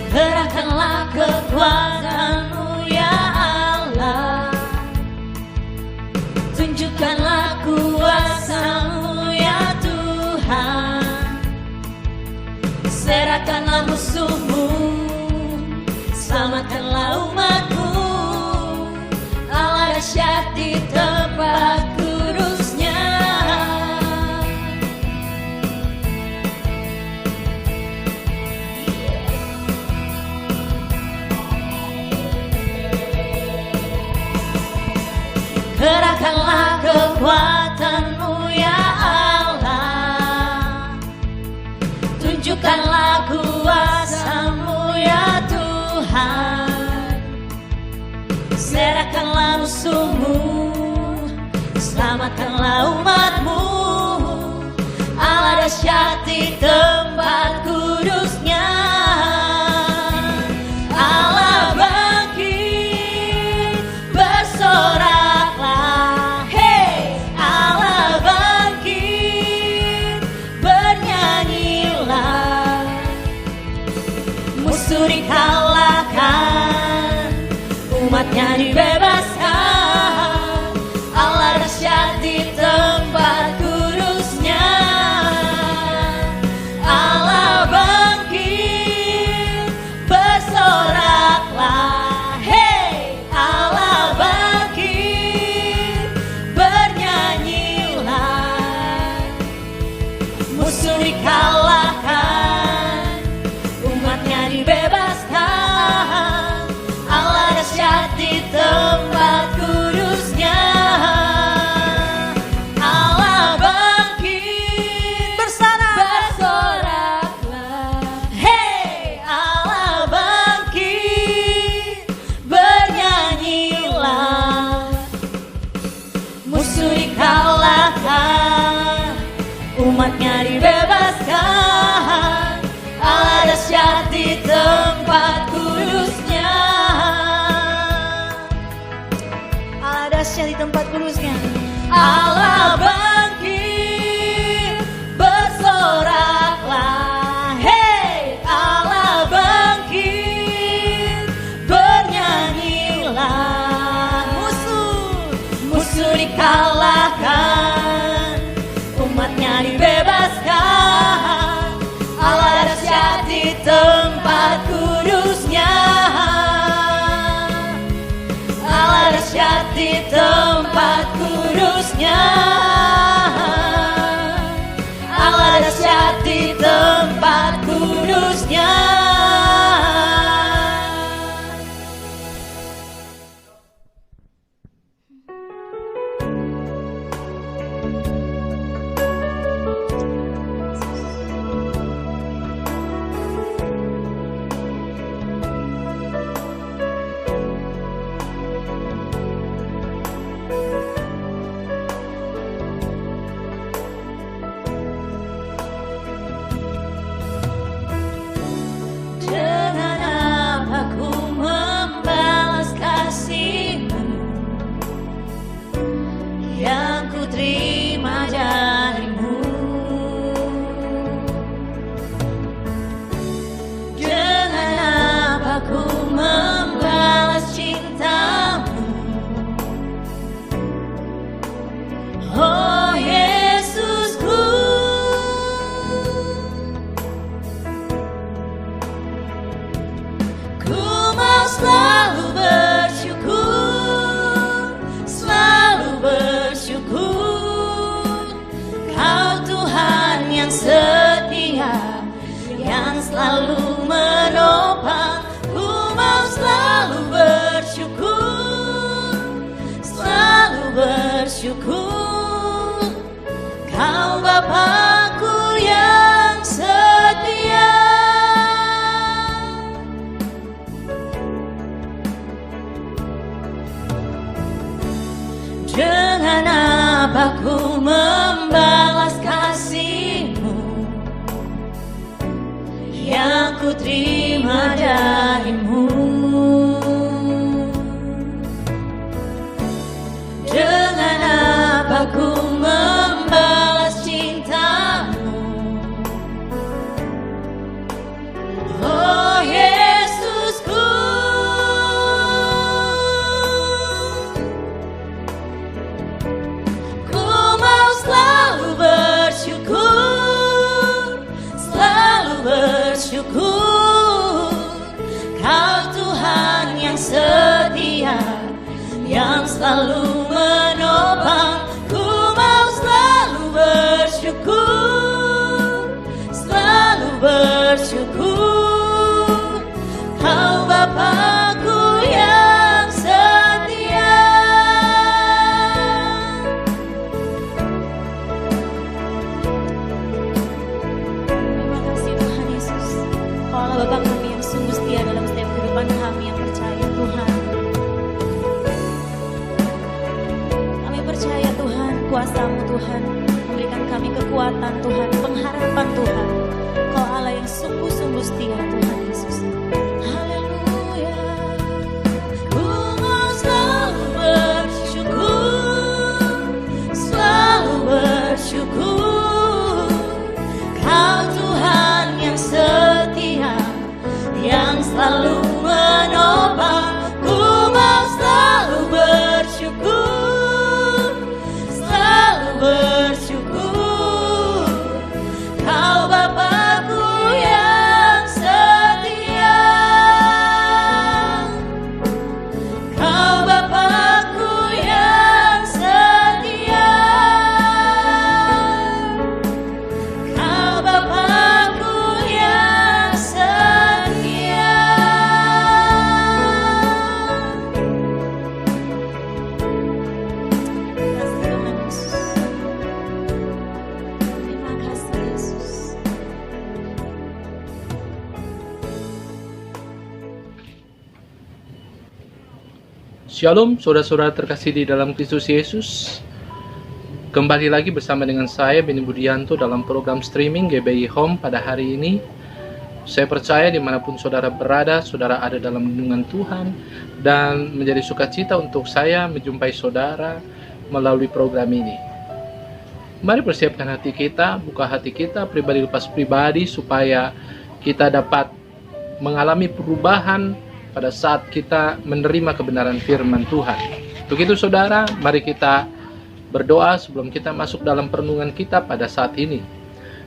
Gerakkanlah kekuatan-Mu ya Allah, tunjukkanlah kuasa-Mu ya Tuhan. Serahkanlah musuh-Mu, selamatkanlah umat-Mu. Allah dahsyat di tempat kudus-Nya. Gerakkanlah kekuatan-Mu ya Allah, tunjukkanlah kuasa-Mu ya Tuhan. Serahkanlah musuh-Mu, selamatkanlah umat-Mu. Allah dahsyat di tempat kudus-Nya. Allah bangkit, bersoraklah. Hey, Allah bangkit, bernyanyilah. Musuh dikalahkan, umat-Nya dibebaskan. Allah dahsyat di tempat kudus-Nya. Allah bangkit, bersoraklah. Hey, Allah bangkit, bernyanyilah. Musuh dikalahkan, umat-Nya dibebaskan. Allah dahsyat di tempat kudus-Nya. Allah bangkit, bersoraklah. Hey, Allah bangkit, bernyanyilah. Musuh dikalahkan, umat-Nya dibebaskan. Allah dahsyat di tempat kudus-Nya. Allah dahsyat di tempat kudus-Nya. Allah bangkit, bersoraklah. Hey, Allah bangkit, bernyanyilah. Musuh dikalahkan, umat-Nya dibebaskan. Allah dahsyat di tempat kudus-Nya. Allah dahsyat di tempat kudus-Nya. Allah dahsyat di tempat kudus-Nya. Dengan apa ku membalas kasih-Mu yang ku terima dari-Mu? Dengan apa ku membalas cinta-Mu? Oh Yesusku, ku mau selalu bersyukur, selalu bersyukur. Kau Tuhan yang setia, yang selalu menopang. Ku mau selalu bersyukur, selalu bersyukur. Kau Bapa-Ku yang setia. Dengan apa ku membalas kasih-Mu terima darimu. Dengan apa ku membalas cintamu, oh Yesusku. Ku mau selalu bersyukur, selalu bersyukur. Kau Tuhan yang setia, yang selalu menopang. Ku mau selalu bersyukur, selalu bersyukur. Kau Bapa-Ku yang setia. Terima kasih Tuhan Yesus. Kau adalah Bapa kami yang sungguh setia dalam setiap kehidupan kami yang percaya Tuhan. Percaya Tuhan, kuasa-Mu Tuhan memberikan kami kekuatan Tuhan, pengharapan Tuhan. Kau Allah yang sungguh-sungguh setia Tuhan Yesus. Haleluya. Ku mau selalu bersyukur, selalu bersyukur. Kau Tuhan yang setia, yang selalu menopang. Ku mau selalu bersyukur, bersyukur. Kau Bapa-Ku yang setia, Kau Bapa-Ku yang setia, Kau Bapa-Ku yang setia. Shalom saudara-saudara terkasih di dalam Kristus Yesus. Kembali lagi bersama dengan saya Beni Budianto dalam program streaming GBI Home pada hari ini. Saya percaya dimanapun saudara berada, saudara ada dalam lindungan Tuhan, dan menjadi sukacita untuk saya menjumpai saudara melalui program ini. Mari persiapkan hati kita, buka hati kita pribadi lepas pribadi, supaya kita dapat mengalami perubahan pada saat kita menerima kebenaran firman Tuhan. Untuk itu saudara, mari kita berdoa sebelum kita masuk dalam perenungan kita pada saat ini.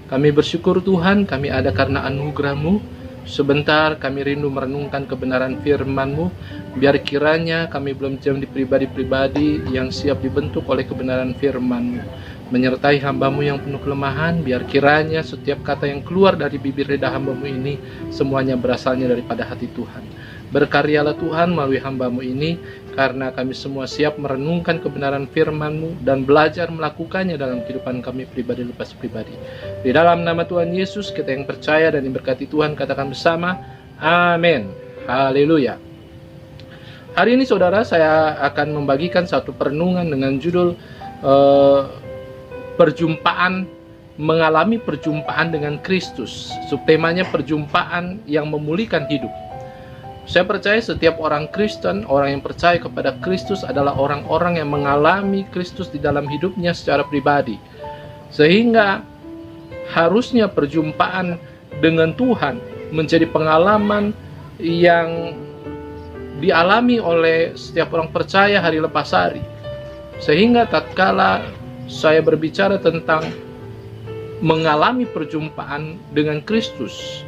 Kami bersyukur Tuhan, kami ada karena anugerah-Mu. Sebentar kami rindu merenungkan kebenaran firman-Mu. Biar kiranya kami belum jadi pribadi-pribadi yang siap dibentuk oleh kebenaran firman-Mu. Menyertai hamba-Mu yang penuh kelemahan. Biar kiranya setiap kata yang keluar dari bibir lidah hamba-Mu ini semuanya berasalnya daripada hati Tuhan. Berkaryalah Tuhan melalui hamba-Mu ini, karena kami semua siap merenungkan kebenaran firman-Mu dan belajar melakukannya dalam kehidupan kami pribadi lepas pribadi. Di dalam nama Tuhan Yesus, kita yang percaya dan diberkati Tuhan katakan bersama, amin. Haleluya. Hari ini saudara, saya akan membagikan satu perenungan dengan judul mengalami perjumpaan dengan Kristus. Subtemanya perjumpaan yang memulihkan hidup. Saya percaya setiap orang Kristen, orang yang percaya kepada Kristus adalah orang-orang yang mengalami Kristus di dalam hidupnya secara pribadi. Sehingga harusnya perjumpaan dengan Tuhan menjadi pengalaman yang dialami oleh setiap orang percaya hari lepas hari. Sehingga tatkala saya berbicara tentang mengalami perjumpaan dengan Kristus,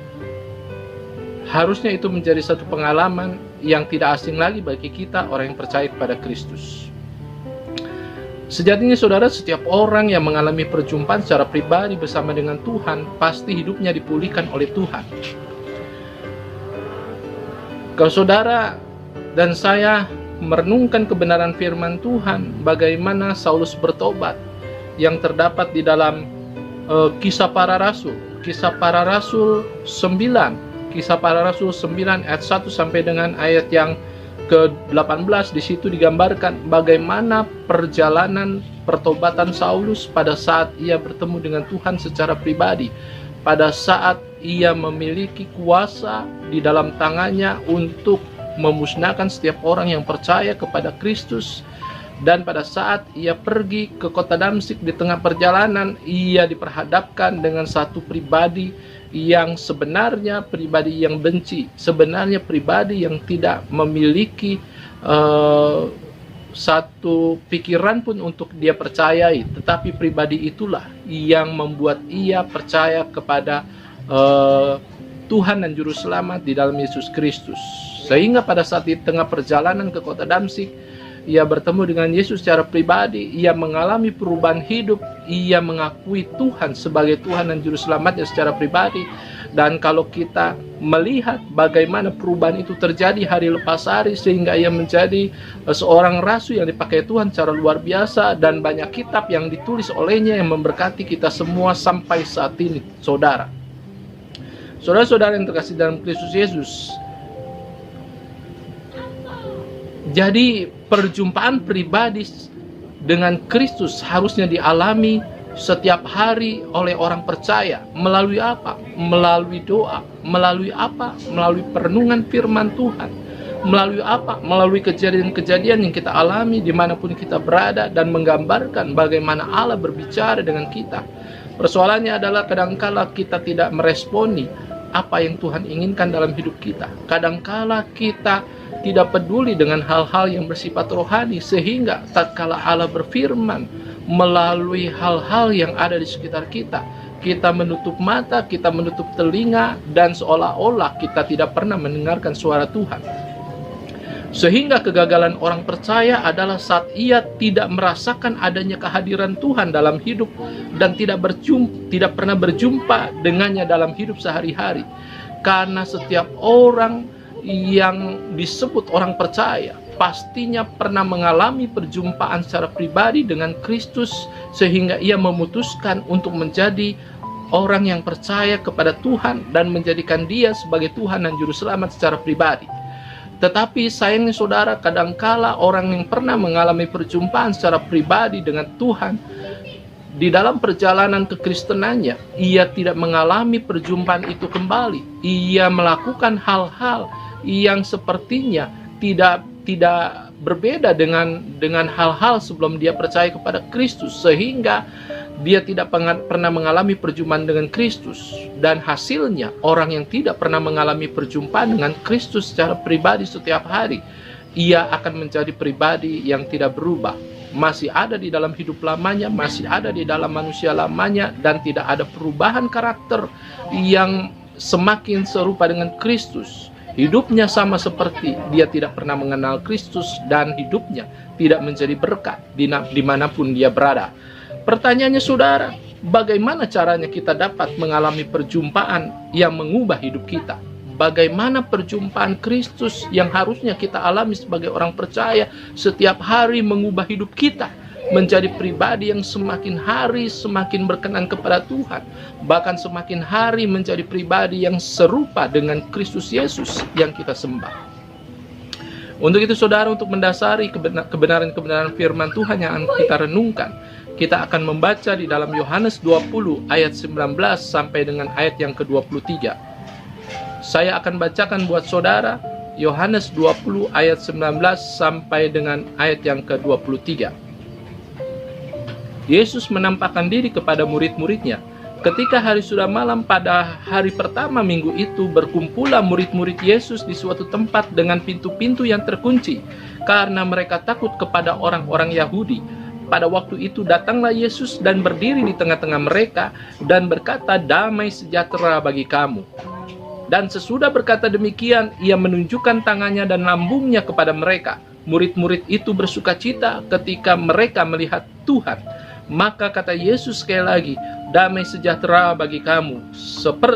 harusnya itu menjadi satu pengalaman yang tidak asing lagi bagi kita orang yang percaya kepada Kristus. Sejatinya saudara, setiap orang yang mengalami perjumpaan secara pribadi bersama dengan Tuhan, pasti hidupnya dipulihkan oleh Tuhan. Kalau saudara dan saya merenungkan kebenaran firman Tuhan, bagaimana Saulus bertobat yang terdapat di dalam Kisah Para Rasul 9 ayat 1 sampai dengan ayat yang ke-18 di situ digambarkan bagaimana perjalanan pertobatan Saulus pada saat ia bertemu dengan Tuhan secara pribadi, pada saat ia memiliki kuasa di dalam tangannya untuk memusnahkan setiap orang yang percaya kepada Kristus. Dan pada saat ia pergi ke kota Damsyik, di tengah perjalanan ia diperhadapkan dengan satu pribadi yang sebenarnya pribadi yang benci, sebenarnya pribadi yang tidak memiliki satu pikiran pun untuk dia percayai, tetapi pribadi itulah yang membuat ia percaya kepada Tuhan dan Juru Selamat di dalam Yesus Kristus. Sehingga pada saat di tengah perjalanan ke kota Damsyik, ia bertemu dengan Yesus secara pribadi, ia mengalami perubahan hidup, ia mengakui Tuhan sebagai Tuhan dan Juru Selamatnya secara pribadi. Dan kalau kita melihat bagaimana perubahan itu terjadi hari lepas hari, sehingga ia menjadi seorang rasul yang dipakai Tuhan secara luar biasa, dan banyak kitab yang ditulis olehnya yang memberkati kita semua sampai saat ini, saudara. Saudara-saudara yang terkasih dalam Kristus Yesus, jadi perjumpaan pribadi dengan Kristus harusnya dialami setiap hari oleh orang percaya. Melalui apa? Melalui doa. Melalui apa? Melalui perenungan firman Tuhan. Melalui apa? Melalui kejadian-kejadian yang kita alami dimanapun kita berada, dan menggambarkan bagaimana Allah berbicara dengan kita. Persoalannya adalah kadangkala kita tidak meresponi apa yang Tuhan inginkan dalam hidup kita. Kadangkala kita tidak peduli dengan hal-hal yang bersifat rohani, sehingga tatkala Allah berfirman melalui hal-hal yang ada di sekitar kita, kita menutup mata, kita menutup telinga, dan seolah-olah kita tidak pernah mendengarkan suara Tuhan. Sehingga kegagalan orang percaya adalah saat ia tidak merasakan adanya kehadiran Tuhan dalam hidup, dan tidak pernah berjumpa dengannya dalam hidup sehari-hari. Karena setiap orang yang disebut orang percaya pastinya pernah mengalami perjumpaan secara pribadi dengan Kristus, sehingga ia memutuskan untuk menjadi orang yang percaya kepada Tuhan dan menjadikan dia sebagai Tuhan dan Juru Selamat secara pribadi. Tetapi sayangnya saudara, kadangkala orang yang pernah mengalami perjumpaan secara pribadi dengan Tuhan, di dalam perjalanan kekristenannya, ia tidak mengalami perjumpaan itu kembali. Ia melakukan hal-hal yang sepertinya tidak berbeda dengan hal-hal sebelum dia percaya kepada Kristus, sehingga dia tidak pernah mengalami perjumpaan dengan Kristus. Dan hasilnya, orang yang tidak pernah mengalami perjumpaan dengan Kristus secara pribadi setiap hari, ia akan menjadi pribadi yang tidak berubah, masih ada di dalam hidup lamanya, masih ada di dalam manusia lamanya, dan tidak ada perubahan karakter yang semakin serupa dengan Kristus. Hidupnya sama seperti dia tidak pernah mengenal Kristus, dan hidupnya tidak menjadi berkat dimanapun dia berada. Pertanyaannya saudara, bagaimana caranya kita dapat mengalami perjumpaan yang mengubah hidup kita? Bagaimana perjumpaan Kristus yang harusnya kita alami sebagai orang percaya setiap hari mengubah hidup kita menjadi pribadi yang semakin hari semakin berkenan kepada Tuhan, bahkan semakin hari menjadi pribadi yang serupa dengan Kristus Yesus yang kita sembah. Untuk itu saudara, untuk mendasari kebenaran-kebenaran firman Tuhan yang kita renungkan, kita akan membaca di dalam Yohanes 20 ayat 19 sampai dengan ayat yang ke-23. Saya akan bacakan buat saudara Yohanes 20 ayat 19 sampai dengan ayat yang ke-23. Yesus menampakkan diri kepada murid-muridnya. Ketika hari sudah malam pada hari pertama minggu itu, berkumpullah murid-murid Yesus di suatu tempat dengan pintu-pintu yang terkunci, karena mereka takut kepada orang-orang Yahudi. Pada waktu itu datanglah Yesus dan berdiri di tengah-tengah mereka dan berkata, "Damai sejahtera bagi kamu." Dan sesudah berkata demikian, ia menunjukkan tangannya dan lambungnya kepada mereka. Murid-murid itu bersukacita ketika mereka melihat Tuhan. Maka kata Yesus sekali lagi, "Damai sejahtera bagi kamu.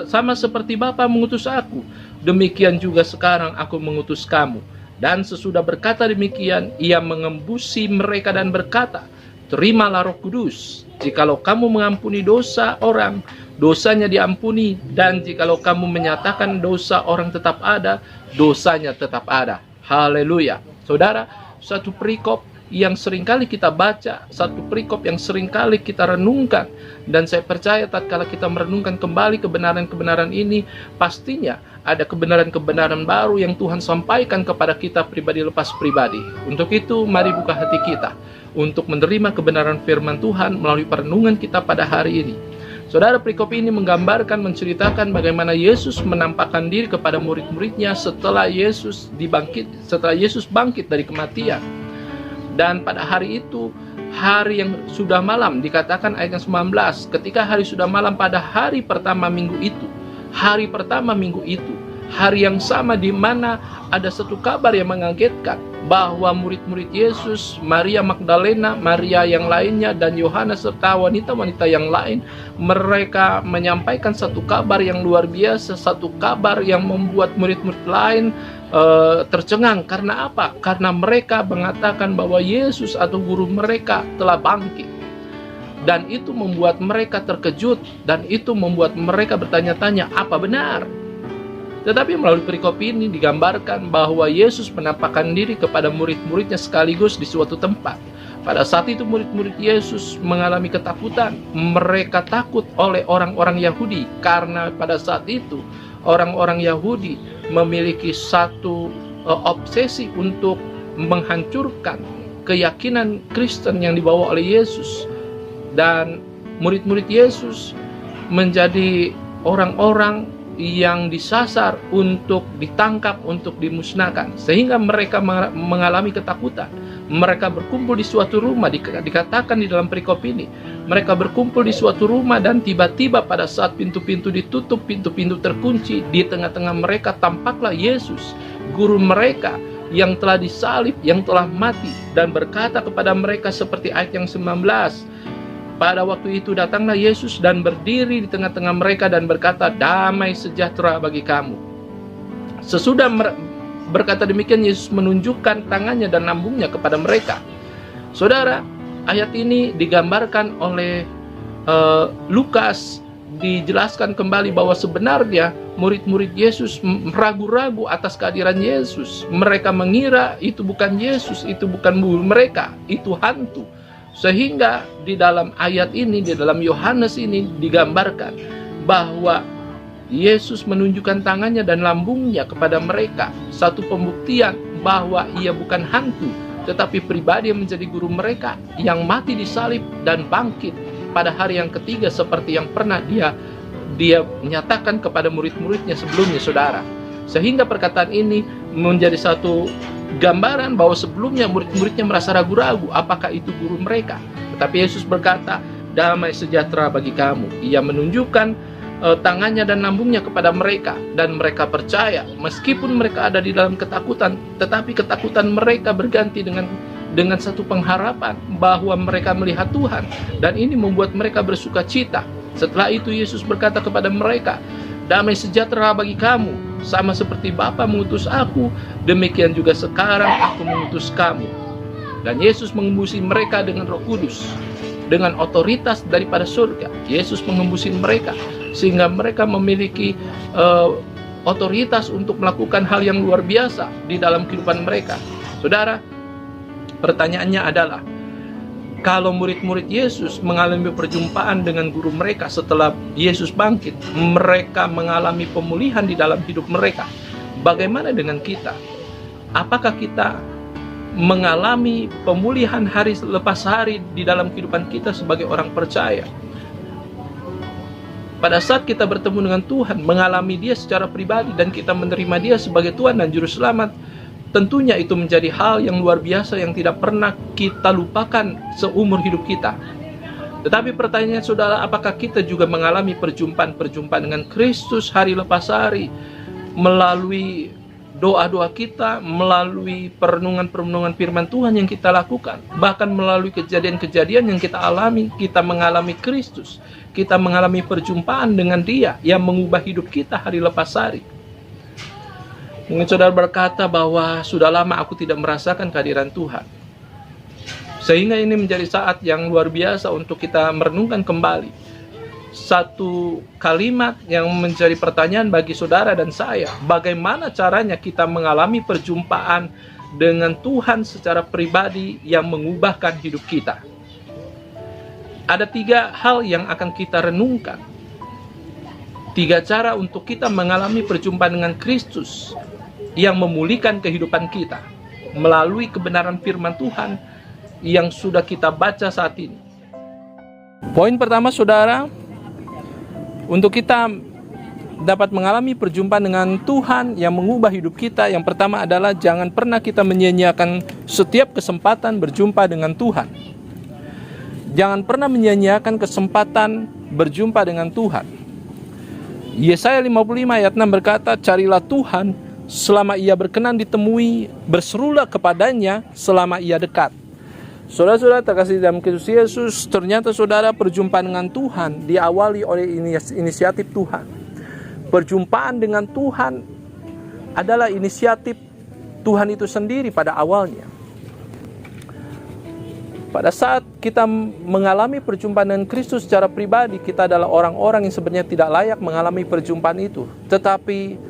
Sama seperti Bapa mengutus aku, demikian juga sekarang aku mengutus kamu." Dan sesudah berkata demikian, ia mengembusi mereka dan berkata, "Terimalah Roh Kudus. Jikalau kamu mengampuni dosa orang, dosanya diampuni, dan jikalau kamu menyatakan dosa orang tetap ada, dosanya tetap ada." Haleluya. Saudara, satu perikop yang seringkali kita baca, satu perikop yang seringkali kita renungkan, dan saya percaya tatkala kita merenungkan kembali kebenaran-kebenaran ini, pastinya ada kebenaran-kebenaran baru yang Tuhan sampaikan kepada kita pribadi lepas pribadi. Untuk itu, mari buka hati kita untuk menerima kebenaran firman Tuhan melalui perenungan kita pada hari ini. Saudara, perikop ini menggambarkan, menceritakan bagaimana Yesus menampakkan diri kepada murid-muridnya setelah Yesus bangkit dari kematian. Dan pada hari itu, hari yang sudah malam, dikatakan ayat yang 19, ketika hari sudah malam pada hari pertama minggu itu, hari yang sama di mana ada satu kabar yang mengagetkan, bahwa murid-murid Yesus, Maria Magdalena, Maria yang lainnya, dan Yohanes serta wanita-wanita yang lain, mereka menyampaikan satu kabar yang luar biasa, satu kabar yang membuat murid-murid lain tercengang. Karena apa? Karena mereka mengatakan bahwa Yesus atau guru mereka telah bangkit. Dan itu membuat mereka terkejut, dan itu membuat mereka bertanya-tanya, apa benar? Tetapi melalui perikop ini digambarkan bahwa Yesus menampakkan diri kepada murid-muridnya sekaligus di suatu tempat. Pada saat itu murid-murid Yesus mengalami ketakutan. Mereka takut oleh orang-orang Yahudi, karena pada saat itu orang-orang Yahudi memiliki satu obsesi untuk menghancurkan keyakinan Kristen yang dibawa oleh Yesus. Dan murid-murid Yesus menjadi orang-orang yang disasar untuk ditangkap, untuk dimusnahkan, sehingga mereka mengalami ketakutan. Mereka berkumpul di suatu rumah, dikatakan di dalam perikop ini, mereka berkumpul di suatu rumah, dan tiba-tiba pada saat pintu-pintu ditutup, pintu-pintu terkunci, di tengah-tengah mereka tampaklah Yesus, guru mereka yang telah disalib, yang telah mati, dan berkata kepada mereka seperti ayat yang 19, pada waktu itu datanglah Yesus dan berdiri di tengah-tengah mereka dan berkata, damai sejahtera bagi kamu. Sesudah berkata demikian, Yesus menunjukkan tangannya dan lambungnya kepada mereka. Saudara, ayat ini digambarkan oleh Lukas, dijelaskan kembali bahwa sebenarnya murid-murid Yesus ragu-ragu atas kehadiran Yesus. Mereka mengira itu bukan Yesus, itu bukan guru mereka, itu hantu. Sehingga di dalam ayat ini, di dalam Yohanes ini digambarkan bahwa Yesus menunjukkan tangannya dan lambungnya kepada mereka. Satu pembuktian bahwa ia bukan hantu, tetapi pribadi yang menjadi guru mereka, yang mati disalib dan bangkit pada hari yang ketiga seperti yang pernah dia nyatakan kepada murid-muridnya sebelumnya, saudara. Sehingga perkataan ini menjadi satu gambaran bahwa sebelumnya murid-muridnya merasa ragu-ragu apakah itu guru mereka. Tetapi Yesus berkata, damai sejahtera bagi kamu. Ia menunjukkan tangannya dan lambungnya kepada mereka, dan mereka percaya meskipun mereka ada di dalam ketakutan, tetapi ketakutan mereka berganti dengan satu pengharapan bahwa mereka melihat Tuhan, dan ini membuat mereka bersuka cita. Setelah itu Yesus berkata kepada mereka, damai sejahtera bagi kamu. Sama seperti Bapa mengutus aku, demikian juga sekarang aku mengutus kamu. Dan Yesus mengembusi mereka dengan Roh Kudus, dengan otoritas daripada surga. Yesus mengembusi mereka sehingga mereka memiliki otoritas untuk melakukan hal yang luar biasa di dalam kehidupan mereka. Saudara, pertanyaannya adalah, kalau murid-murid Yesus mengalami perjumpaan dengan guru mereka setelah Yesus bangkit, mereka mengalami pemulihan di dalam hidup mereka. Bagaimana dengan kita? Apakah kita mengalami pemulihan hari lepas hari di dalam kehidupan kita sebagai orang percaya? Pada saat kita bertemu dengan Tuhan, mengalami Dia secara pribadi, dan kita menerima Dia sebagai Tuhan dan Juru Selamat, tentunya itu menjadi hal yang luar biasa yang tidak pernah kita lupakan seumur hidup kita. Tetapi pertanyaan saudara, apakah kita juga mengalami perjumpaan-perjumpaan dengan Kristus hari lepas hari, melalui doa-doa kita, melalui perenungan-perenungan firman Tuhan yang kita lakukan, bahkan melalui kejadian-kejadian yang kita alami, kita mengalami Kristus, kita mengalami perjumpaan dengan Dia yang mengubah hidup kita hari lepas hari. Mungkin saudara berkata bahwa sudah lama aku tidak merasakan kehadiran Tuhan. Sehingga ini menjadi saat yang luar biasa untuk kita merenungkan kembali. satu kalimat yang menjadi pertanyaan bagi saudara dan saya. Bagaimana caranya kita mengalami perjumpaan dengan Tuhan secara pribadi yang mengubahkan hidup kita? Ada 3 hal yang akan kita renungkan. 3 cara untuk kita mengalami perjumpaan dengan Kristus yang memulihkan kehidupan kita melalui kebenaran firman Tuhan yang sudah kita baca saat ini. Poin pertama, saudara, untuk kita dapat mengalami perjumpaan dengan Tuhan yang mengubah hidup kita, yang pertama adalah jangan pernah kita menyia-nyiakan setiap kesempatan berjumpa dengan Tuhan. Jangan pernah menyia-nyiakan kesempatan berjumpa dengan Tuhan. Yesaya 55 ayat 6 berkata, carilah Tuhan selama ia berkenan ditemui, berserulah kepadanya selama ia dekat. Saudara-saudara terkasih dalam Kristus Yesus, ternyata saudara, perjumpaan dengan Tuhan diawali oleh inisiatif Tuhan. Perjumpaan dengan Tuhan adalah inisiatif Tuhan itu sendiri pada awalnya. Pada saat kita mengalami perjumpaan dengan Kristus secara pribadi, kita adalah orang-orang yang sebenarnya tidak layak mengalami perjumpaan itu. Tetapi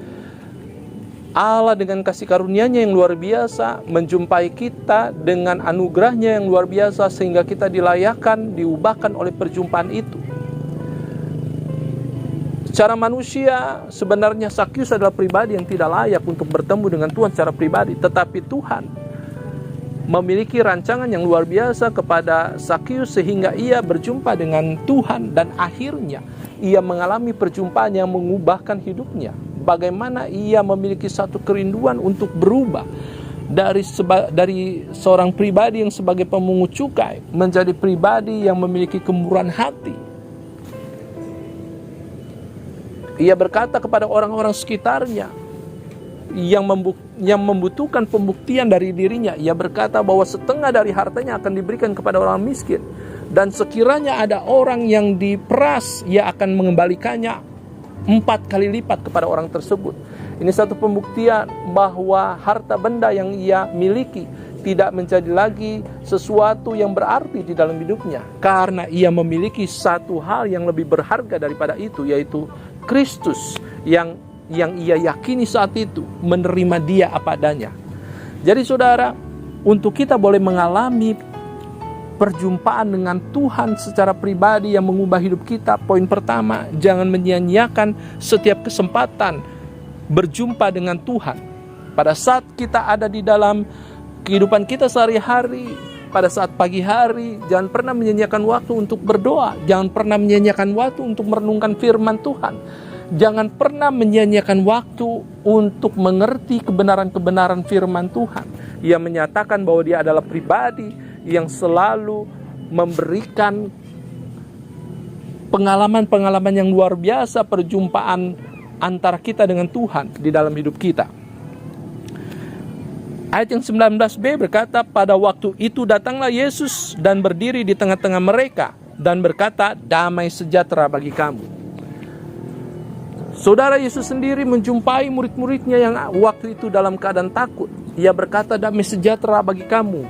Allah dengan kasih karunia-Nya yang luar biasa menjumpai kita dengan anugerah-Nya yang luar biasa sehingga kita dilayakkan, diubahkan oleh perjumpaan itu. Secara manusia sebenarnya Sakyus adalah pribadi yang tidak layak untuk bertemu dengan Tuhan secara pribadi, tetapi Tuhan memiliki rancangan yang luar biasa kepada Sakyus sehingga ia berjumpa dengan Tuhan dan akhirnya ia mengalami perjumpaan yang mengubahkan hidupnya. Bagaimana ia memiliki satu kerinduan untuk berubah dari seorang pribadi yang sebagai pemungut cukai menjadi pribadi yang memiliki kemurahan hati. Ia berkata kepada orang-orang sekitarnya yang membutuhkan pembuktian dari dirinya. Ia berkata bahwa setengah dari hartanya akan diberikan kepada orang miskin, dan sekiranya ada orang yang diperas, ia akan mengembalikannya 4 kali lipat kepada orang tersebut. Ini satu pembuktian bahwa harta benda yang ia miliki tidak menjadi lagi sesuatu yang berarti di dalam hidupnya, karena ia memiliki satu hal yang lebih berharga daripada itu, yaitu Kristus yang ia yakini saat itu, menerima dia apa adanya. Jadi saudara, untuk kita boleh mengalami perjumpaan dengan Tuhan secara pribadi yang mengubah hidup kita, poin pertama, jangan menyia-nyiakan setiap kesempatan berjumpa dengan Tuhan. Pada saat kita ada di dalam kehidupan kita sehari-hari, pada saat pagi hari, jangan pernah menyia-nyiakan waktu untuk berdoa, jangan pernah menyia-nyiakan waktu untuk merenungkan firman Tuhan, jangan pernah menyia-nyiakan waktu untuk mengerti kebenaran-kebenaran firman Tuhan. Ia menyatakan bahwa dia adalah pribadi yang selalu memberikan pengalaman-pengalaman yang luar biasa, perjumpaan antara kita dengan Tuhan di dalam hidup kita. Ayat yang 19b berkata, pada waktu itu datanglah Yesus dan berdiri di tengah-tengah mereka dan berkata, damai sejahtera bagi kamu. Saudara, Yesus sendiri menjumpai murid-muridnya yang waktu itu dalam keadaan takut. Ia berkata, damai sejahtera bagi kamu.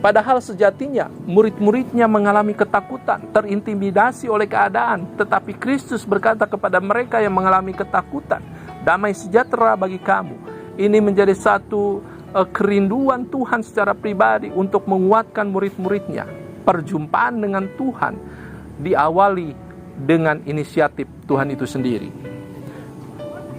Padahal sejatinya murid-muridnya mengalami ketakutan, terintimidasi oleh keadaan. Tetapi Kristus berkata kepada mereka yang mengalami ketakutan, damai sejahtera bagi kamu. Ini menjadi satu kerinduan Tuhan secara pribadi untuk menguatkan murid-muridnya. Perjumpaan dengan Tuhan diawali dengan inisiatif Tuhan itu sendiri.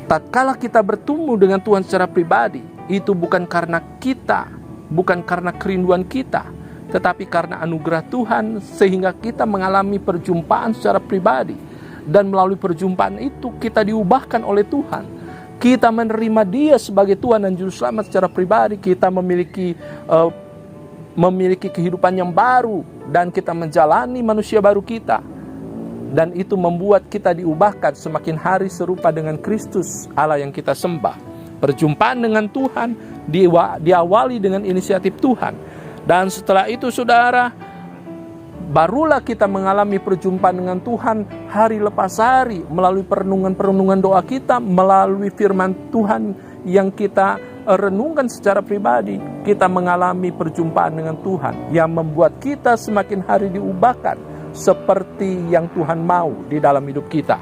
Tatkala kita bertemu dengan Tuhan secara pribadi, itu bukan karena kita, bukan karena kerinduan kita, tetapi karena anugerah Tuhan sehingga kita mengalami perjumpaan secara pribadi. Dan melalui perjumpaan itu kita diubahkan oleh Tuhan. Kita menerima dia sebagai Tuhan dan Juru Selamat secara pribadi. Kita memiliki kehidupan yang baru dan kita menjalani manusia baru kita. Dan itu membuat kita diubahkan semakin hari serupa dengan Kristus Allah yang kita sembah. Perjumpaan dengan Tuhan diawali dengan inisiatif Tuhan. Dan setelah itu saudara, barulah kita mengalami perjumpaan dengan Tuhan hari lepas hari melalui perenungan doa kita, melalui firman Tuhan yang kita renungkan secara pribadi. Kita mengalami perjumpaan dengan Tuhan yang membuat kita semakin hari diubahkan seperti yang Tuhan mau di dalam hidup kita.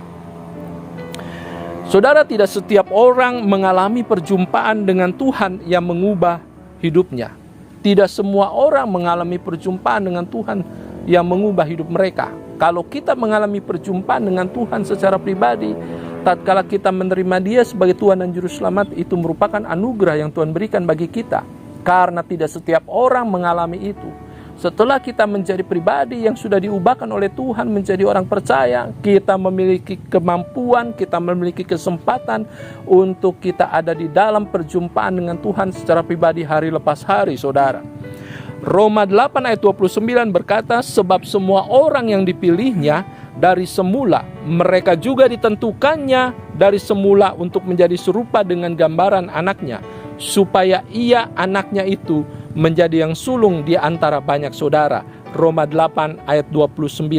Saudara, tidak setiap orang mengalami perjumpaan dengan Tuhan yang mengubah hidupnya. Tidak semua orang mengalami perjumpaan dengan Tuhan yang mengubah hidup mereka. Kalau kita mengalami perjumpaan dengan Tuhan secara pribadi, tatkala kita menerima Dia sebagai Tuhan dan Juru Selamat, itu merupakan anugerah yang Tuhan berikan bagi kita. Karena tidak setiap orang mengalami itu. Setelah kita menjadi pribadi yang sudah diubahkan oleh Tuhan menjadi orang percaya, kita memiliki kemampuan, kita memiliki kesempatan untuk kita ada di dalam perjumpaan dengan Tuhan secara pribadi hari lepas hari, saudara. Roma 8 ayat 29 berkata, sebab semua orang yang dipilihnya dari semula, mereka juga ditentukannya dari semula untuk menjadi serupa dengan gambaran anaknya, supaya ia anaknya itu menjadi yang sulung di antara banyak saudara. Roma 8 ayat 29.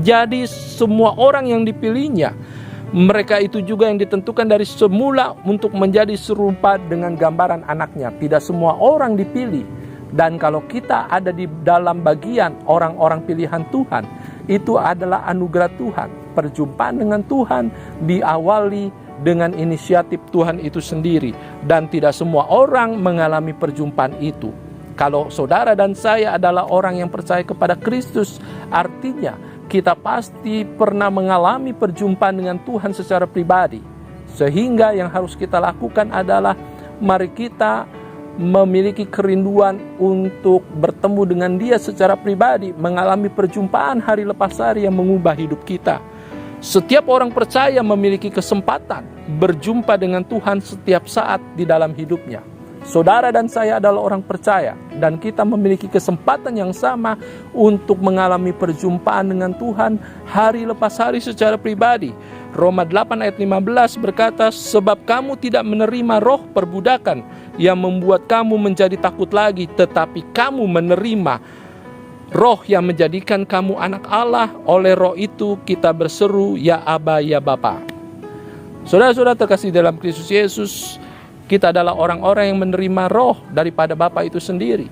Jadi semua orang yang dipilihnya, mereka itu juga yang ditentukan dari semula untuk menjadi serupa dengan gambaran anaknya. Tidak semua orang dipilih. Dan kalau kita ada di dalam bagian orang-orang pilihan Tuhan, itu adalah anugerah Tuhan. Perjumpaan dengan Tuhan diawali dengan inisiatif Tuhan itu sendiri. Dan tidak semua orang mengalami perjumpaan itu. Kalau saudara dan saya adalah orang yang percaya kepada Kristus, artinya kita pasti pernah mengalami perjumpaan dengan Tuhan secara pribadi. Sehingga yang harus kita lakukan adalah mari kita memiliki kerinduan untuk bertemu dengan Dia secara pribadi, mengalami perjumpaan hari lepas hari yang mengubah hidup kita. Setiap orang percaya memiliki kesempatan berjumpa dengan Tuhan setiap saat di dalam hidupnya. Saudara dan saya adalah orang percaya, dan kita memiliki kesempatan yang sama untuk mengalami perjumpaan dengan Tuhan hari lepas hari secara pribadi. Roma 8 ayat 15 berkata, sebab kamu tidak menerima roh perbudakan yang membuat kamu menjadi takut lagi, tetapi kamu menerima roh yang menjadikan kamu anak Allah. Oleh roh itu kita berseru, ya Aba, ya Bapa. Saudara-saudara terkasih dalam Kristus Yesus, kita adalah orang-orang yang menerima roh daripada Bapa itu sendiri.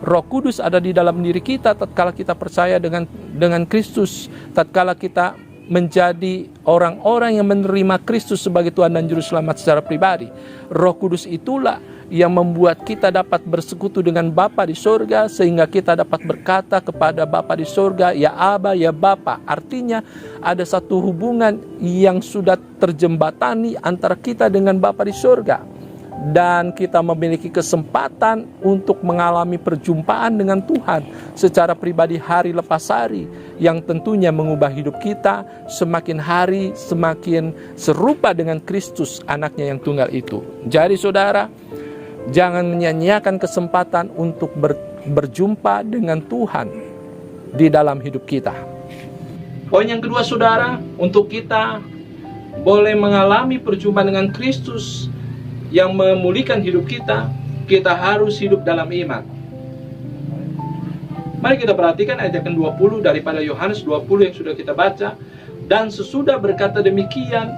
Roh Kudus ada di dalam diri kita tatkala kita percaya dengan Kristus, tatkala kita menjadi orang-orang yang menerima Kristus sebagai Tuhan dan Juru Selamat secara pribadi. Roh Kudus itulah yang membuat kita dapat bersekutu dengan Bapa di sorga, sehingga kita dapat berkata kepada Bapa di sorga, ya Aba, ya Bapa. Artinya ada satu hubungan yang sudah terjembatani antara kita dengan Bapa di sorga. Dan kita memiliki kesempatan untuk mengalami perjumpaan dengan Tuhan secara pribadi hari lepas hari, yang tentunya mengubah hidup kita semakin hari semakin serupa dengan Kristus, anaknya yang tunggal itu. Jadi saudara, jangan menyia-nyiakan kesempatan untuk berjumpa dengan Tuhan di dalam hidup kita. Poin yang kedua saudara, untuk kita boleh mengalami perjumpaan dengan Kristus yang memulihkan hidup kita, kita harus hidup dalam iman. Mari kita perhatikan ayat yang ke-20 daripada Yohanes 20 yang sudah kita baca. Dan sesudah berkata demikian,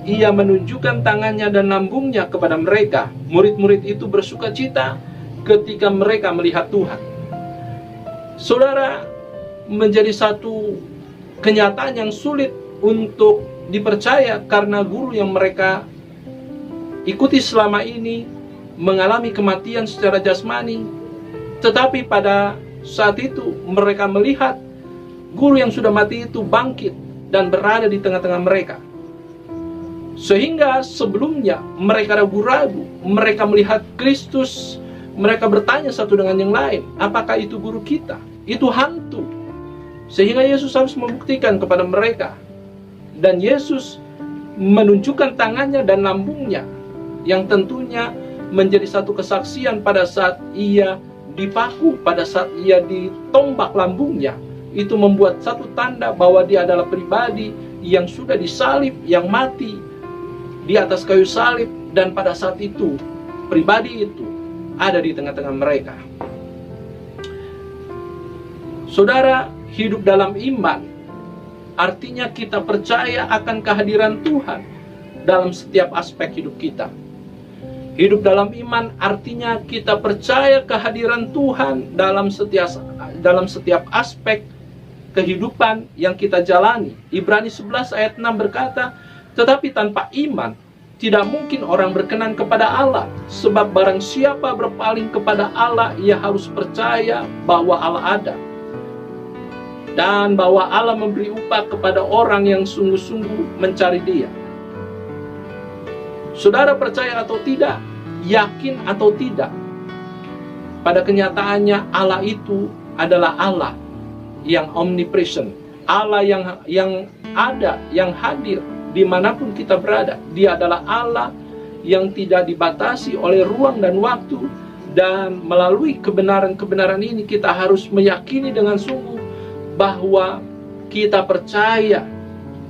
ia menunjukkan tangannya dan lambungnya kepada mereka. Murid-murid itu bersuka cita ketika mereka melihat Tuhan. Saudara, menjadi satu kenyataan yang sulit untuk dipercaya karena guru yang mereka ikuti selama ini mengalami kematian secara jasmani. Tetapi pada saat itu mereka melihat guru yang sudah mati itu bangkit dan berada di tengah-tengah mereka. Sehingga sebelumnya mereka ragu-ragu, mereka melihat Kristus, mereka bertanya satu dengan yang lain, apakah itu guru kita? Itu hantu. Sehingga Yesus harus membuktikan kepada mereka. Dan Yesus menunjukkan tangannya dan lambungnya, yang tentunya menjadi satu kesaksian pada saat ia dipaku, pada saat ia ditombak lambungnya. Itu membuat satu tanda bahwa dia adalah pribadi yang sudah disalib, yang mati di atas kayu salib. Dan pada saat itu pribadi itu ada di tengah-tengah mereka. Saudara, hidup dalam iman artinya kita percaya akan kehadiran Tuhan dalam setiap aspek hidup kita. Hidup dalam iman artinya kita percaya kehadiran Tuhan dalam setiap aspek kehidupan yang kita jalani. Ibrani 11 ayat 6 berkata, tetapi tanpa iman tidak mungkin orang berkenan kepada Allah, sebab barang siapa berpaling kepada Allah, ia harus percaya bahwa Allah ada, dan bahwa Allah memberi upah kepada orang yang sungguh-sungguh mencari Dia. Saudara percaya atau tidak, yakin atau tidak, pada kenyataannya Allah itu adalah Allah yang omnipresent, Allah yang ada, yang hadir dimanapun kita berada. Dia adalah Allah yang tidak dibatasi oleh ruang dan waktu, dan melalui kebenaran-kebenaran ini kita harus meyakini dengan sungguh bahwa kita percaya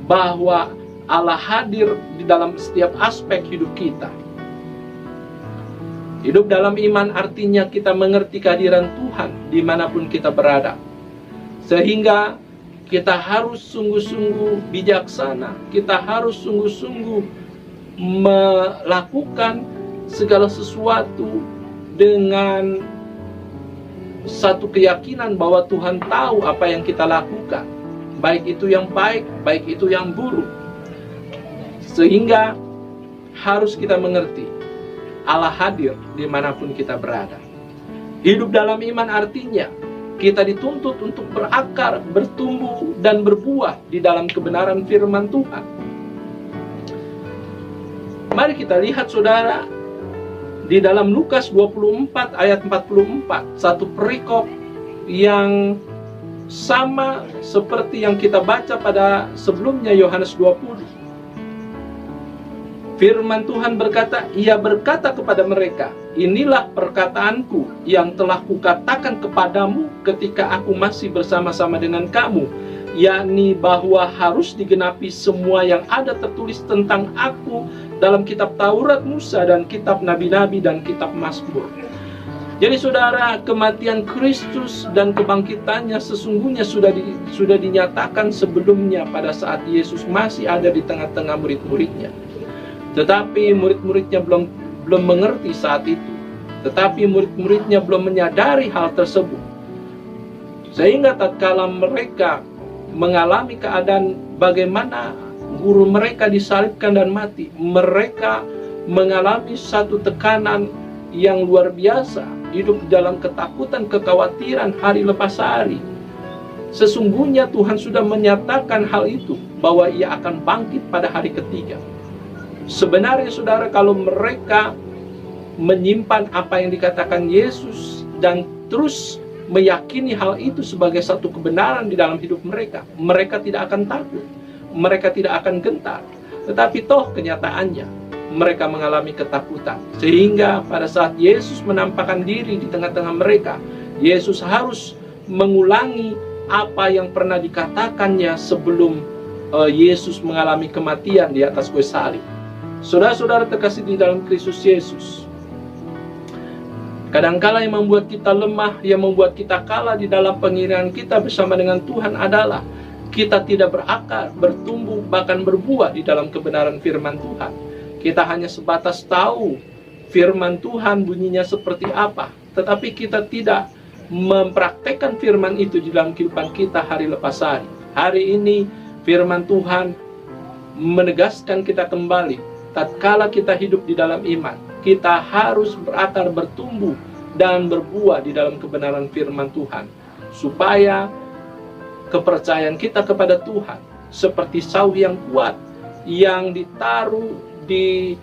bahwa Allah hadir di dalam setiap aspek hidup kita. Hidup dalam iman artinya kita mengerti kehadiran Tuhan dimanapun kita berada, sehingga kita harus sungguh-sungguh bijaksana, kita harus sungguh-sungguh melakukan segala sesuatu dengan satu keyakinan bahwa Tuhan tahu apa yang kita lakukan, baik itu yang baik, baik itu yang buruk. Sehingga harus kita mengerti Allah hadir dimanapun kita berada. Hidup dalam iman artinya kita dituntut untuk berakar, bertumbuh, dan berbuah di dalam kebenaran firman Tuhan. Mari kita lihat saudara, di dalam Lukas 24 ayat 44, satu perikop yang sama seperti yang kita baca pada sebelumnya, Yohanes 20. Firman Tuhan berkata, Ia berkata kepada mereka, inilah perkataanku yang telah kukatakan kepadamu ketika aku masih bersama-sama dengan kamu, yakni bahwa harus digenapi semua yang ada tertulis tentang aku dalam kitab Taurat Musa dan kitab Nabi-Nabi dan kitab Mazmur. Jadi saudara, kematian Kristus dan kebangkitannya sesungguhnya sudah dinyatakan sebelumnya pada saat Yesus masih ada di tengah-tengah murid-muridnya. Tetapi murid-muridnya belum mengerti saat itu. Tetapi murid-muridnya belum menyadari hal tersebut. Sehingga tatkala mereka mengalami keadaan bagaimana guru mereka disalibkan dan mati, mereka mengalami satu tekanan yang luar biasa, hidup dalam ketakutan, kekhawatiran hari lepas hari. Sesungguhnya Tuhan sudah menyatakan hal itu, bahwa Ia akan bangkit pada hari ketiga. Sebenarnya saudara, kalau mereka menyimpan apa yang dikatakan Yesus dan terus meyakini hal itu sebagai satu kebenaran di dalam hidup mereka, mereka tidak akan takut, mereka tidak akan gentar. Tetapi toh kenyataannya mereka mengalami ketakutan, sehingga pada saat Yesus menampakkan diri di tengah-tengah mereka, Yesus harus mengulangi apa yang pernah dikatakannya sebelum Yesus mengalami kematian di atas kayu salib. Saudara-saudara terkasih di dalam Kristus Yesus, kadangkala yang membuat kita lemah, yang membuat kita kalah di dalam pengiringan kita bersama dengan Tuhan adalah kita tidak berakar, bertumbuh, bahkan berbuah di dalam kebenaran firman Tuhan. Kita hanya sebatas tahu firman Tuhan bunyinya seperti apa, tetapi kita tidak mempraktekkan firman itu di dalam kehidupan kita hari lepas hari. Hari ini firman Tuhan menegaskan kita kembali, tatkala kita hidup di dalam iman, kita harus berakar, bertumbuh, dan berbuah di dalam kebenaran firman Tuhan, supaya kepercayaan kita kepada Tuhan seperti sauh yang kuat yang ditaruh di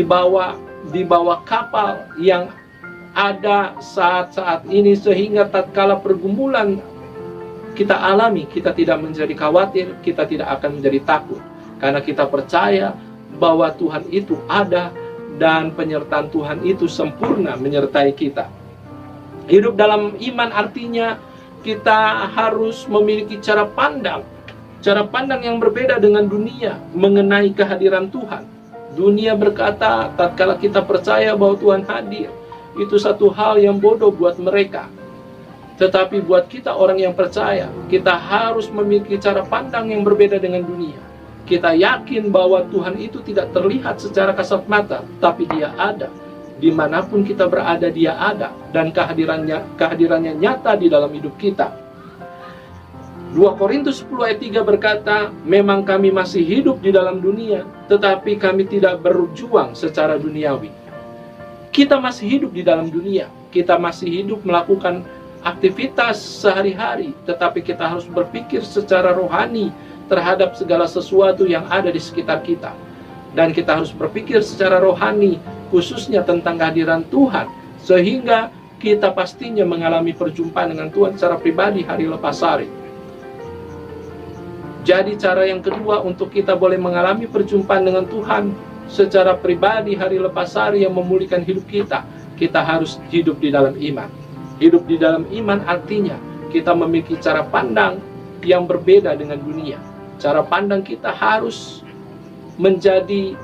bawah kapal yang ada saat-saat ini, sehingga tatkala pergumulan kita alami, kita tidak menjadi khawatir, kita tidak akan menjadi takut, karena kita percaya bahwa Tuhan itu ada dan penyertaan Tuhan itu sempurna menyertai kita. Hidup dalam iman artinya kita harus memiliki cara pandang yang berbeda dengan dunia mengenai kehadiran Tuhan. Dunia berkata tatkala kita percaya bahwa Tuhan hadir, itu satu hal yang bodoh buat mereka. Tetapi buat kita orang yang percaya, kita harus memiliki cara pandang yang berbeda dengan dunia. Kita yakin bahwa Tuhan itu tidak terlihat secara kasat mata, tapi Dia ada. Dimanapun kita berada, Dia ada, dan kehadirannya nyata di dalam hidup kita. 2 Korintus 10 ayat 3 berkata, memang kami masih hidup di dalam dunia, tetapi kami tidak berjuang secara duniawi. Kita masih hidup di dalam dunia, kita masih hidup melakukan aktivitas sehari-hari, tetapi kita harus berpikir secara rohani terhadap segala sesuatu yang ada di sekitar kita. Dan kita harus berpikir secara rohani, khususnya tentang kehadiran Tuhan, sehingga kita pastinya mengalami perjumpaan dengan Tuhan secara pribadi hari lepas hari. Jadi cara yang kedua untuk kita boleh mengalami perjumpaan dengan Tuhan secara pribadi hari lepas hari yang memulihkan hidup kita, kita harus hidup di dalam iman. Hidup di dalam iman artinya kita memiliki cara pandang yang berbeda dengan dunia. Cara pandang kita harus menjadi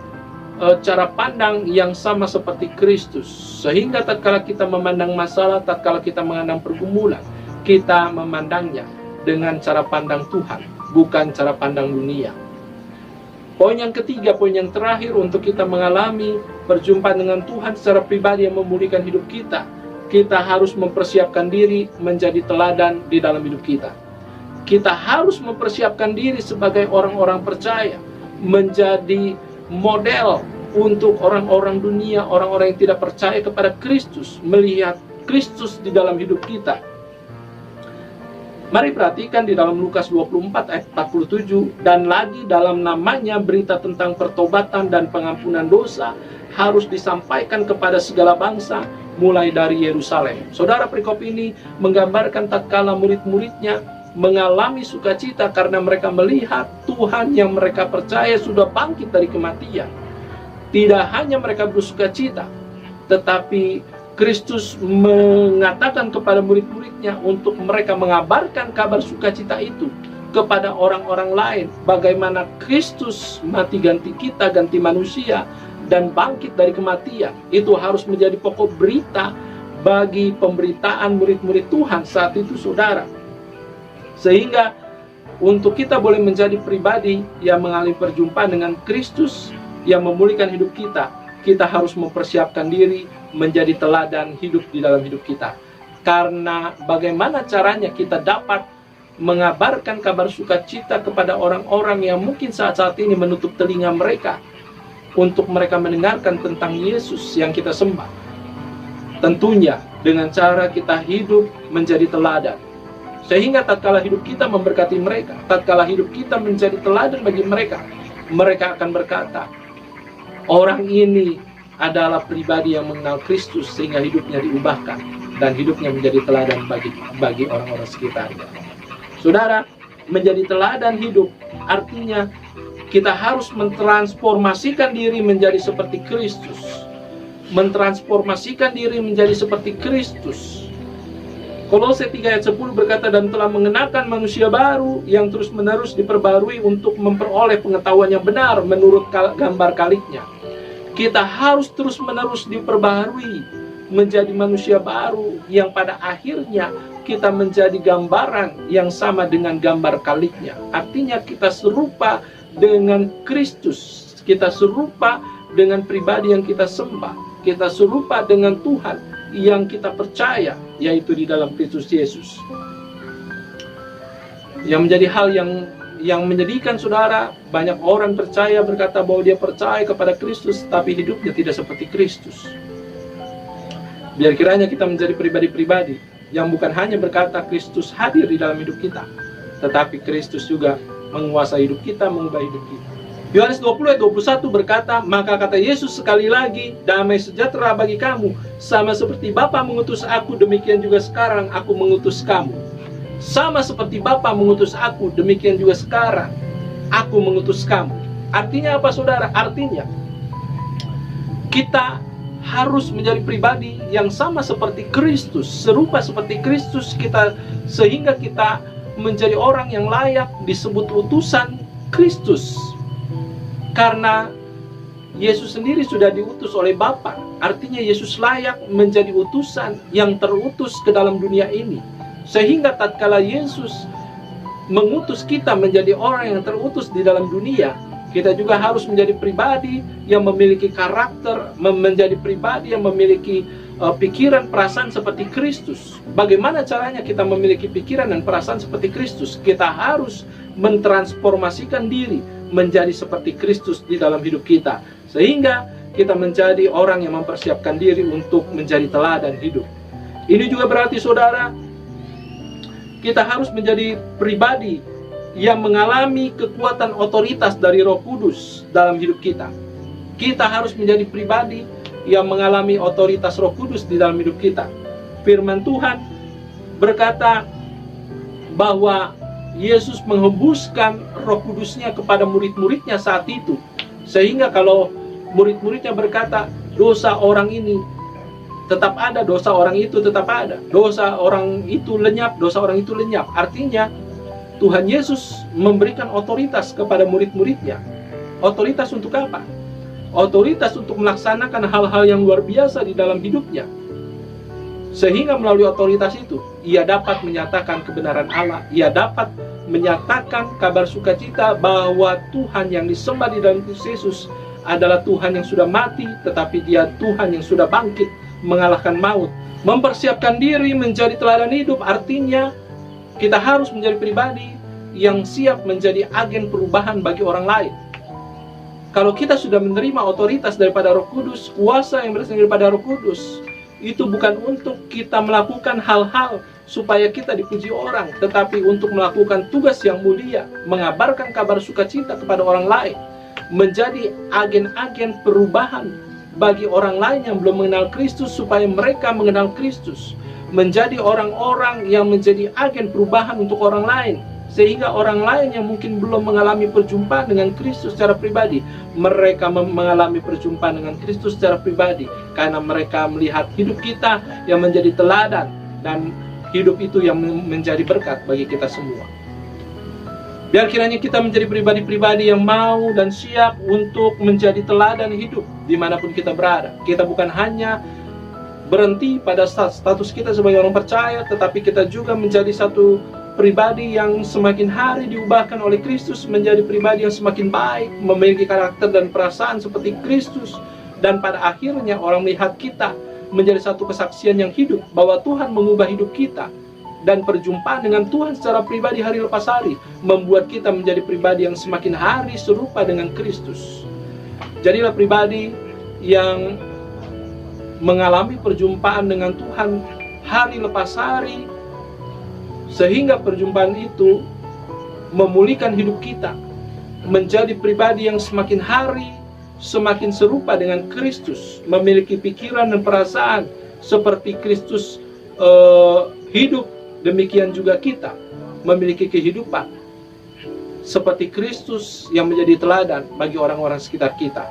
cara pandang yang sama seperti Kristus, sehingga tatkala kita memandang masalah, tatkala kita memandang pergumulan, kita memandangnya dengan cara pandang Tuhan, bukan cara pandang dunia. Poin yang ketiga, poin yang terakhir untuk kita mengalami perjumpaan dengan Tuhan secara pribadi yang memulihkan hidup kita, kita harus mempersiapkan diri menjadi teladan di dalam hidup kita. Kita harus mempersiapkan diri sebagai orang-orang percaya, menjadi model untuk orang-orang dunia, orang-orang yang tidak percaya kepada Kristus, melihat Kristus di dalam hidup kita. Mari perhatikan di dalam Lukas 24 ayat 47, dan lagi dalam namanya berita tentang pertobatan dan pengampunan dosa harus disampaikan kepada segala bangsa, mulai dari Yerusalem. Saudara, perikop ini menggambarkan tatkala murid-muridnya mengalami sukacita karena mereka melihat Tuhan yang mereka percaya sudah bangkit dari kematian. Tidak hanya mereka bersukacita, tetapi Kristus mengatakan kepada murid-muridnya untuk mereka mengabarkan kabar sukacita itu kepada orang-orang lain. Bagaimana Kristus mati ganti kita, ganti manusia, dan bangkit dari kematian. Itu harus menjadi pokok berita bagi pemberitaan murid-murid Tuhan saat itu, saudara. Sehingga untuk kita boleh menjadi pribadi yang mengalami perjumpaan dengan Kristus yang memulihkan hidup kita, kita harus mempersiapkan diri menjadi teladan hidup di dalam hidup kita. Karena bagaimana caranya kita dapat mengabarkan kabar sukacita kepada orang-orang yang mungkin saat-saat ini menutup telinga mereka untuk mereka mendengarkan tentang Yesus yang kita sembah? Tentunya dengan cara kita hidup menjadi teladan. Sehingga tatkala hidup kita memberkati mereka, tatkala hidup kita menjadi teladan bagi mereka, mereka akan berkata, orang ini adalah pribadi yang mengenal Kristus sehingga hidupnya diubahkan dan hidupnya menjadi teladan bagi orang-orang sekitarnya. Saudara, menjadi teladan hidup artinya kita harus mentransformasikan diri menjadi seperti Kristus. Mentransformasikan diri menjadi seperti Kristus. Kolose 3 ayat 10 berkata, dan telah mengenakan manusia baru yang terus-menerus diperbarui untuk memperoleh pengetahuan yang benar menurut gambar kaliknya. Kita harus terus-menerus diperbarui menjadi manusia baru yang pada akhirnya kita menjadi gambaran yang sama dengan gambar kaliknya. Artinya kita serupa dengan Kristus, kita serupa dengan pribadi yang kita sembah, kita serupa dengan Tuhan yang kita percaya, yaitu di dalam Kristus Yesus. Yang menjadi hal yang menyedihkan, saudara, banyak orang percaya berkata bahwa dia percaya kepada Kristus, tapi hidupnya tidak seperti Kristus. Biar kiranya kita menjadi pribadi-pribadi yang bukan hanya berkata Kristus hadir di dalam hidup kita, tetapi Kristus juga menguasai hidup kita, mengubah hidup kita. Yohanes 20 ayat 21 berkata, maka kata Yesus sekali lagi, damai sejahtera bagi kamu, sama seperti Bapa mengutus aku, demikian juga sekarang aku mengutus kamu. Sama seperti Bapa mengutus aku, demikian juga sekarang aku mengutus kamu. Artinya apa, saudara? Artinya kita harus menjadi pribadi yang sama seperti Kristus, serupa seperti Kristus kita, sehingga kita menjadi orang yang layak disebut utusan Kristus. Karena Yesus sendiri sudah diutus oleh Bapa, artinya Yesus layak menjadi utusan yang terutus ke dalam dunia ini. Sehingga tatkala Yesus mengutus kita menjadi orang yang terutus di dalam dunia, kita juga harus menjadi pribadi yang memiliki karakter, menjadi pribadi yang memiliki pikiran perasaan seperti Kristus. Bagaimana caranya kita memiliki pikiran dan perasaan seperti Kristus? Kita harus mentransformasikan diri menjadi seperti Kristus di dalam hidup kita, sehingga kita menjadi orang yang mempersiapkan diri untuk menjadi teladan hidup. Ini juga berarti saudara, kita harus menjadi pribadi yang mengalami kekuatan otoritas dari Roh Kudus dalam hidup kita. Kita harus menjadi pribadi yang mengalami otoritas Roh Kudus di dalam hidup kita. Firman Tuhan berkata bahwa Yesus menghembuskan Roh Kudusnya kepada murid-muridnya saat itu, sehingga kalau murid-muridnya berkata, dosa orang ini tetap ada, dosa orang itu tetap ada, dosa orang itu lenyap, dosa orang itu lenyap. Artinya Tuhan Yesus memberikan otoritas kepada murid-muridnya. Otoritas untuk apa? Otoritas untuk melaksanakan hal-hal yang luar biasa di dalam hidupnya. Sehingga melalui otoritas itu, ia dapat menyatakan kebenaran Allah. Ia dapat menyatakan kabar sukacita bahwa Tuhan yang disembah di dalam Kristus Yesus adalah Tuhan yang sudah mati, tetapi Dia Tuhan yang sudah bangkit mengalahkan maut. Mempersiapkan diri menjadi teladan hidup artinya kita harus menjadi pribadi yang siap menjadi agen perubahan bagi orang lain. Kalau kita sudah menerima otoritas daripada Roh Kudus, kuasa yang berasal daripada Roh Kudus, itu bukan untuk kita melakukan hal-hal supaya kita dipuji orang, tetapi untuk melakukan tugas yang mulia, mengabarkan kabar sukacita kepada orang lain, menjadi agen-agen perubahan bagi orang lain yang belum mengenal Kristus supaya mereka mengenal Kristus, menjadi orang-orang yang menjadi agen perubahan untuk orang lain, sehingga orang lain yang mungkin belum mengalami perjumpaan dengan Kristus secara pribadi, mereka mengalami perjumpaan dengan Kristus secara pribadi, karena mereka melihat hidup kita yang menjadi teladan, dan hidup itu yang menjadi berkat bagi kita semua. Biar kiranya kita menjadi pribadi-pribadi yang mau dan siap untuk menjadi teladan hidup dimanapun kita berada. Kita bukan hanya berhenti pada status kita sebagai orang percaya, tetapi kita juga menjadi satu pribadi yang semakin hari diubahkan oleh Kristus menjadi pribadi yang semakin baik, memiliki karakter dan perasaan seperti Kristus, dan pada akhirnya orang melihat kita menjadi satu kesaksian yang hidup bahwa Tuhan mengubah hidup kita, dan perjumpaan dengan Tuhan secara pribadi hari lepas hari membuat kita menjadi pribadi yang semakin hari serupa dengan Kristus. Jadilah pribadi yang mengalami perjumpaan dengan Tuhan hari lepas hari, sehingga perjumpaan itu memulihkan hidup kita menjadi pribadi yang semakin hari semakin serupa dengan Kristus, memiliki pikiran dan perasaan seperti Kristus hidup. Demikian juga kita memiliki kehidupan seperti Kristus yang menjadi teladan bagi orang-orang sekitar kita.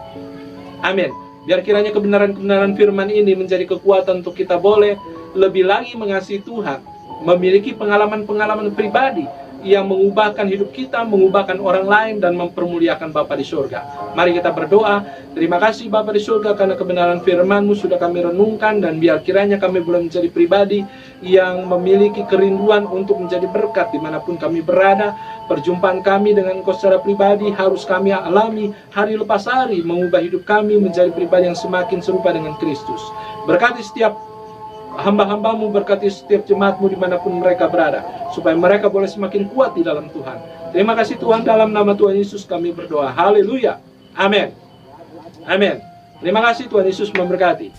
Amin. Biar kiranya kebenaran-kebenaran firman ini menjadi kekuatan untuk kita boleh lebih lagi mengasihi Tuhan, memiliki pengalaman-pengalaman pribadi yang mengubahkan hidup kita, mengubahkan orang lain, dan mempermuliakan Bapa di surga. Mari kita berdoa. Terima kasih Bapa di surga karena kebenaran firman-Mu sudah kami renungkan, dan biar kiranya kami boleh menjadi pribadi yang memiliki kerinduan untuk menjadi berkat dimanapun kami berada. Perjumpaan kami dengan Engkau secara pribadi harus kami alami hari lepas hari, mengubah hidup kami menjadi pribadi yang semakin serupa dengan Kristus. Berkati setiap hamba-hambamu, berkati setiap jemaatmu dimanapun mereka berada, supaya mereka boleh semakin kuat di dalam Tuhan. Terima kasih Tuhan, dalam nama Tuhan Yesus kami berdoa. Haleluya. Amin. Amin. Terima kasih, Tuhan Yesus memberkati.